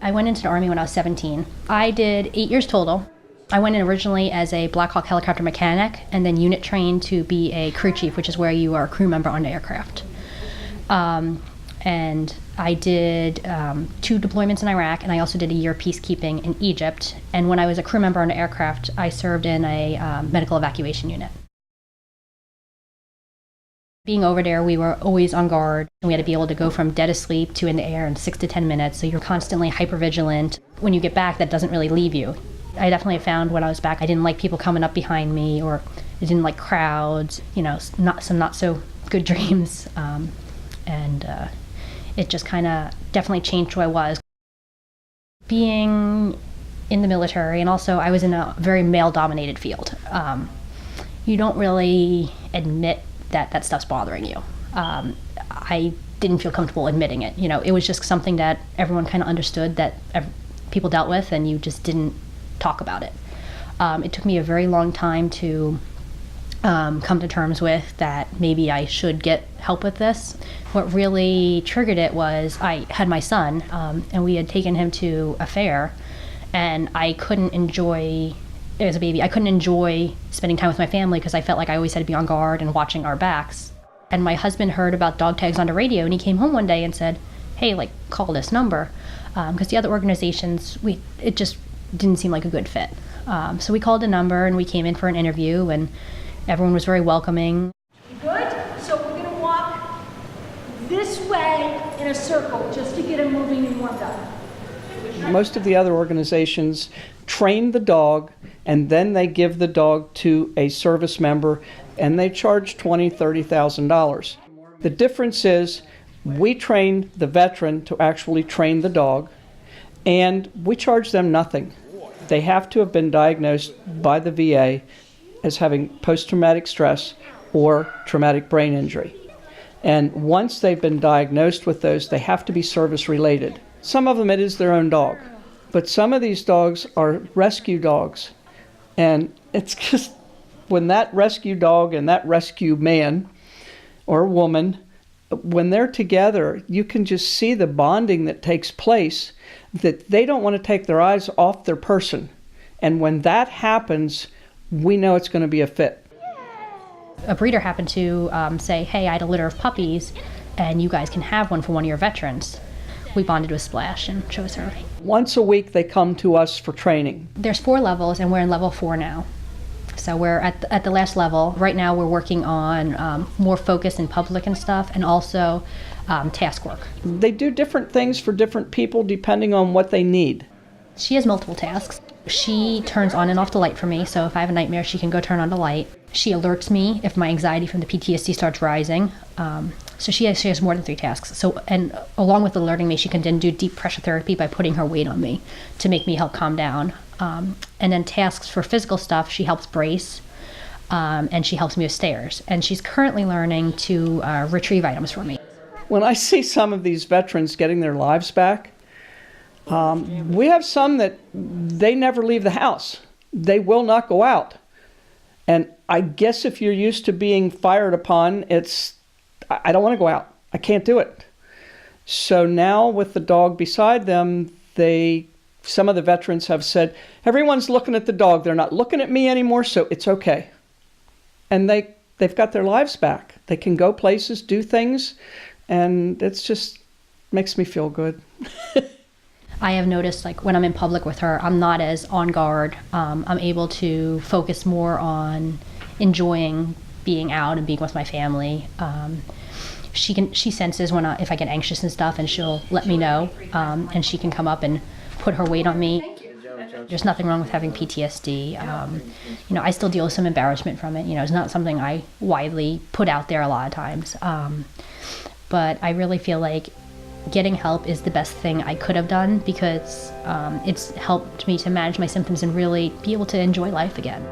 I went into the Army when I was 17. I did 8 years total. I went in originally as a Black Hawk helicopter mechanic and then unit trained to be a crew chief, which is where you are a crew member on the aircraft. And I did 2 deployments in Iraq, and I also did a year peacekeeping in Egypt. And when I was a crew member on the aircraft, I served in a medical evacuation unit. Being over there, we were always on guard, and we had to be able to go from dead asleep to in the air in 6 to 10 minutes, so you're constantly hypervigilant. When you get back, that doesn't really leave you. I definitely found when I was back, I didn't like people coming up behind me, or I didn't like crowds, some not so good dreams. It just kind of definitely changed who I was. Being in the military, and also I was in a very male-dominated field. You don't really admit that stuff's bothering you. I didn't feel comfortable admitting it. It was just something that everyone kind of understood that people dealt with, and you just didn't talk about it. It took me a very long time to come to terms with that maybe I should get help with this. What really triggered it was I had my son, and we had taken him to a fair, and I couldn't enjoy, as a baby, I couldn't enjoy spending time with my family because I felt like I always had to be on guard and watching our backs. And my husband heard about dog tags on the radio, and he came home one day and said, hey, call this number. Because the other organizations, it just didn't seem like a good fit. So we called the number, and we came in for an interview, and everyone was very welcoming. Good? So we're going to walk this way in a circle just to get him moving and warmed up. Most of the other organizations train the dog, and then they give the dog to a service member, and they charge $20,000, $30,000. The difference is we train the veteran to actually train the dog, and we charge them nothing. They have to have been diagnosed by the VA as having post-traumatic stress or traumatic brain injury. And once they've been diagnosed with those, they have to be service-related. Some of them, it is their own dog. But some of these dogs are rescue dogs. And it's just, when that rescue dog and that rescue man or woman, when they're together, you can just see the bonding that takes place, that they don't want to take their eyes off their person. And when that happens, we know it's going to be a fit. A breeder happened to say, hey, I had a litter of puppies, and you guys can have one for one of your veterans. We bonded with Splash and chose her. Once a week, they come to us for training. There's 4 levels, and we're in level 4 now. So we're at the last level. Right now, we're working on more focus in public and stuff, and also task work. They do different things for different people depending on what they need. She has multiple tasks. She turns on and off the light for me, so if I have a nightmare, she can go turn on the light. She alerts me if my anxiety from the PTSD starts rising. So she has more than 3 tasks. So, and along with alerting me, she can then do deep pressure therapy by putting her weight on me to make me help calm down. And then tasks for physical stuff, she helps brace, and she helps me with stairs. And she's currently learning to retrieve items for me. When I see some of these veterans getting their lives back, we have some that they never leave the house. They will not go out. And I guess if you're used to being fired upon, I don't want to go out. I can't do it. So now with the dog beside them, some of the veterans have said, everyone's looking at the dog. They're not looking at me anymore, so it's okay. And they've got their lives back. They can go places, do things, and it's just makes me feel good. I have noticed, when I'm in public with her, I'm not as on guard. I'm able to focus more on enjoying being out and being with my family. She senses if I get anxious and stuff, and she'll let me know, and she can come up and put her weight on me. There's nothing wrong with having PTSD. I still deal with some embarrassment from it. It's not something I widely put out there a lot of times. But I really feel like getting help is the best thing I could have done, because it's helped me to manage my symptoms and really be able to enjoy life again.